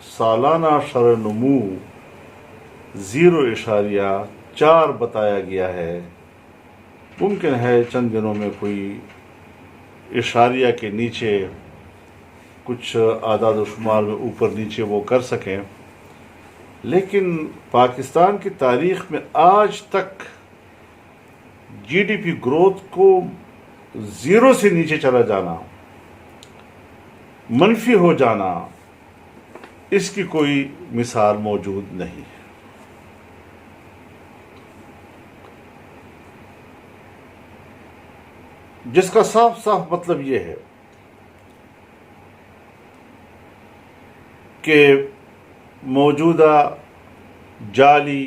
سالانہ شرح نمو 0.4 بتایا گیا ہے. ممکن ہے چند دنوں میں کوئی اشاریہ کے نیچے کچھ اعداد و شمار میں اوپر نیچے وہ کر سکیں، لیکن پاکستان کی تاریخ میں آج تک جی ڈی پی گروتھ کو 0 سے نیچے چلا جانا، منفی ہو جانا، اس کی کوئی مثال موجود نہیں ہے. جس کا صاف صاف مطلب یہ ہے کہ موجودہ جعلی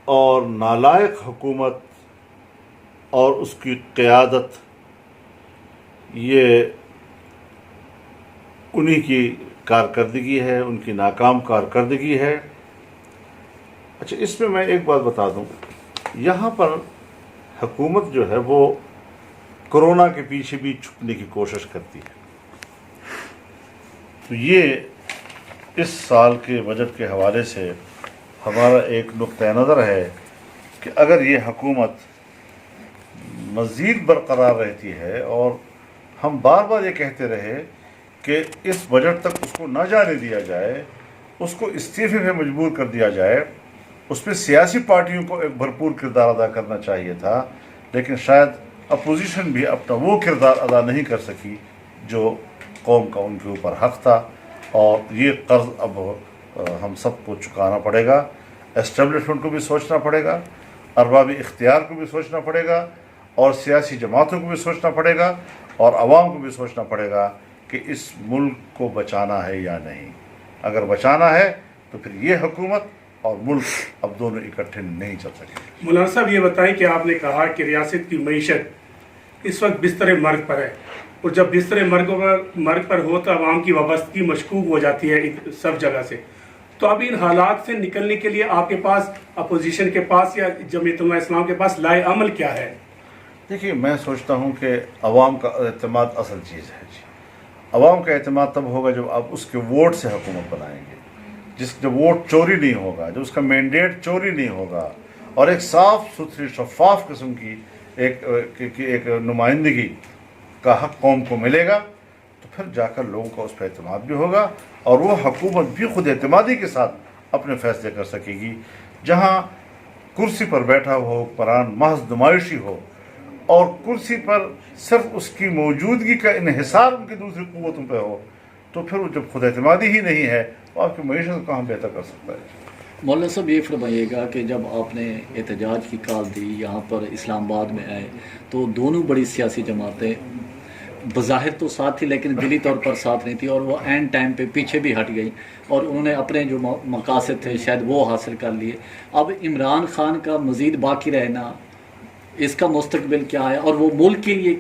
اور نالائق حکومت اور اس کی قیادت یہ انہی کی کارکردگی ہے، ان کی ناکام کارکردگی ہے. اچھا، اس میں میں ایک بات بتا دوں، یہاں پر حکومت جو ہے وہ کورونا کے پیچھے بھی چھپنے کی کوشش کرتی ہے. تو یہ اس سال کے بجٹ کے حوالے سے ہمارا ایک نقطہ نظر ہے کہ اگر یہ حکومت مزید برقرار رہتی ہے اور ہم بار بار یہ کہتے رہے کہ اس بجٹ تک اس کو نہ جانے دیا جائے، اس کو استعفے میں مجبور کر دیا جائے، اس میں سیاسی پارٹیوں کو ایک بھرپور کردار ادا کرنا چاہیے تھا، لیکن شاید اپوزیشن بھی اپنا وہ کردار ادا نہیں کر سکی جو قوم کا ان کے اوپر حق تھا. اور یہ قرض اب ہم سب کو چکانا پڑے گا. اسٹیبلشمنٹ کو بھی سوچنا پڑے گا، ارباب اختیار کو بھی سوچنا پڑے گا، اور سیاسی جماعتوں کو بھی سوچنا پڑے گا، اور عوام کو بھی سوچنا پڑے گا کہ اس ملک کو بچانا ہے یا نہیں. اگر بچانا ہے تو پھر یہ حکومت اور ملک اب دونوں اکٹھے نہیں چل سکے. مولانا صاحب یہ بتائیں کہ آپ نے کہا کہ ریاست کی معیشت اس وقت بستر مرگ پر ہے، اور جب بستر مرگ پر ہو تو عوام کی وابستگی مشکوک ہو جاتی ہے سب جگہ سے. تو اب ان حالات سے نکلنے کے لیے آپ کے پاس، اپوزیشن کے پاس یا جمعیت علماء اسلام کے پاس لائے عمل کیا ہے؟ دیکھیے، میں سوچتا ہوں کہ عوام کا اعتماد اصل چیز ہے. عوام کا اعتماد تب ہوگا جب آپ اس کے ووٹ سے حکومت بنائیں گے، جب ووٹ چوری نہیں ہوگا، جب اس کا مینڈیٹ چوری نہیں ہوگا، اور ایک صاف ستھری شفاف قسم کی ایک نمائندگی کا حق قوم کو ملے گا، تو پھر جا کر لوگوں کا اس پہ اعتماد بھی ہوگا، اور وہ حکومت بھی خود اعتمادی کے ساتھ اپنے فیصلے کر سکے گی. جہاں کرسی پر بیٹھا ہو حکمران محض نمائشی ہو، اور کرسی پر صرف اس کی موجودگی کا انحصار ان کی دوسری قوتوں پہ ہو، تو پھر وہ جب خود اعتمادی ہی نہیں ہے تو آپ کی معیشت کو کہاں بہتر کر سکتا ہے. مولانا صاحب یہ فرمائیے گا کہ جب آپ نے احتجاج کی کال دی، یہاں پر اسلام آباد میں آئے، تو دونوں بڑی سیاسی جماعتیں بظاہر تو ساتھ تھی لیکن دلی طور پر ساتھ نہیں تھی، اور وہ عین ٹائم پہ پیچھے بھی ہٹ گئی، اور انہوں نے اپنے جو مقاصد تھے شاید وہ حاصل کر لیے. اب عمران خان کا مزید باقی رہنا، اس کا مستقبل کیا ہے، اور وہ ملک کے لیے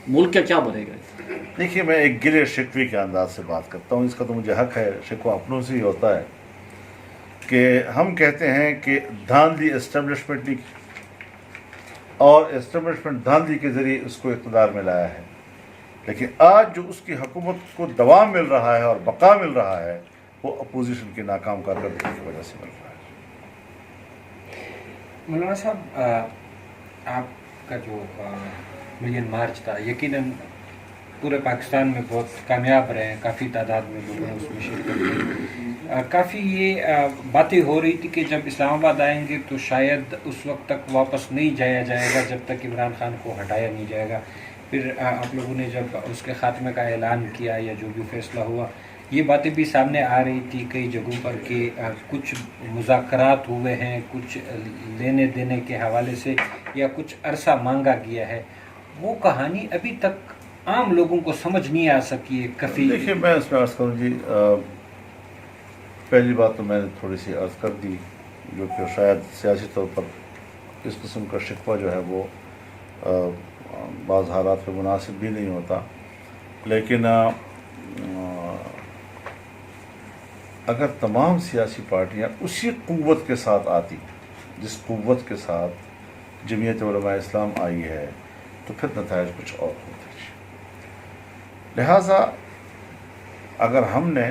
ملک کا کیا بنے گا؟ دیکھیے، میں ایک گلے شکوے کے انداز سے بات کرتا ہوں، اس کا تو مجھے حق ہے، شکوہ اپنوں سے ہی ہوتا ہے کہ ہم کہتے ہیں کہ دھاندلی اسٹیبلشمنٹ نے اور اسٹیبلشمنٹ دھاندلی کے ذریعے اس کو اقتدار میں لایا ہے، لیکن آج جو اس کی حکومت کو دوام مل رہا ہے اور بقا مل رہا ہے وہ اپوزیشن کی ناکام کارکردگی کی وجہ سے مل رہا ہے. مولانا صاحب، آپ کا جو ملین مارچ تھا یقیناً پورے پاکستان میں بہت کامیاب رہے ہیں، کافی تعداد میں لوگوں نے اس میں شرکت کی. کافی یہ باتیں ہو رہی تھی کہ جب اسلام آباد آئیں گے تو شاید اس وقت تک واپس نہیں جایا جائے گا جب تک عمران خان کو ہٹایا نہیں جائے گا. پھر آپ لوگوں نے جب اس کے خاتمے کا اعلان کیا یا جو بھی فیصلہ ہوا، یہ باتیں بھی سامنے آ رہی تھی کئی جگہوں پر کہ کچھ مذاکرات ہوئے ہیں، کچھ لینے دینے کے حوالے سے، یا کچھ عرصہ مانگا گیا ہے. وہ کہانی ابھی تک عام لوگوں کو سمجھ نہیں آ سکی ہے کافی. دیکھیے، میں اس میں عرض کروں جی، پہلی بات تو میں نے تھوڑی سی عرض کر دی، جو کہ شاید سیاسی طور پر اس قسم کا شکوہ جو ہے وہ بعض حالات پہ مناسب بھی نہیں ہوتا، لیکن اگر تمام سیاسی پارٹیاں اسی قوت کے ساتھ آتی جس قوت کے ساتھ جمعیت علماء اسلام آئی ہے تو پھر نتائج کچھ اور ہوتے. لہٰذا اگر ہم نے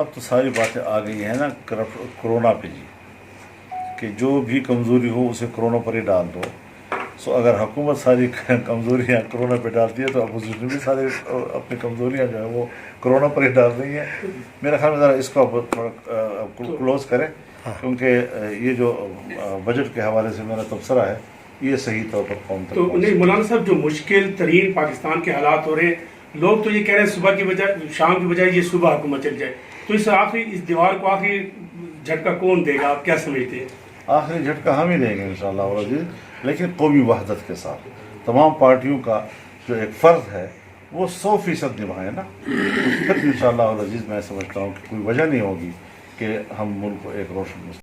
اب تو ساری باتیں آ گئی ہیں نا کرونا پہ جی، کہ جو بھی کمزوری ہو اسے کرونا پر ہی ڈال دو. سو اگر حکومت ساری کمزوریاں کرونا پہ ڈالتی ہے تو اپوزیشن بھی سارے اپنی کمزوریاں جو ہیں وہ کرونا پر ہی ڈال رہی ہیں. میرا خیال میں ذرا اس کو کلوز کریں، کیونکہ یہ جو بجٹ کے حوالے سے میرا تبصرہ ہے یہ صحیح طور پر قوم تک تو پہنچ. نہیں مولانا صاحب، جو مشکل ترین پاکستان کے حالات ہو رہے ہیں، لوگ تو یہ کہہ رہے ہیں صبح کی بجائے شام کی بجائے یہ صبح حکومت چل جائے، تو اس دیوار کو آخری جھٹکا کون دے گا؟ آپ کیا سمجھتے ہیں؟ آخری جھٹکا ہم ہی دیں گے انشاءاللہ العزیز، لیکن قومی وحدت کے ساتھ. تمام پارٹیوں کا جو ایک فرض ہے وہ 100% نبھائیں نا، پھر انشاءاللہ العزیز میں سمجھتا ہوں کہ کوئی وجہ نہیں ہوگی کہ ہم ملک کو ایک روشن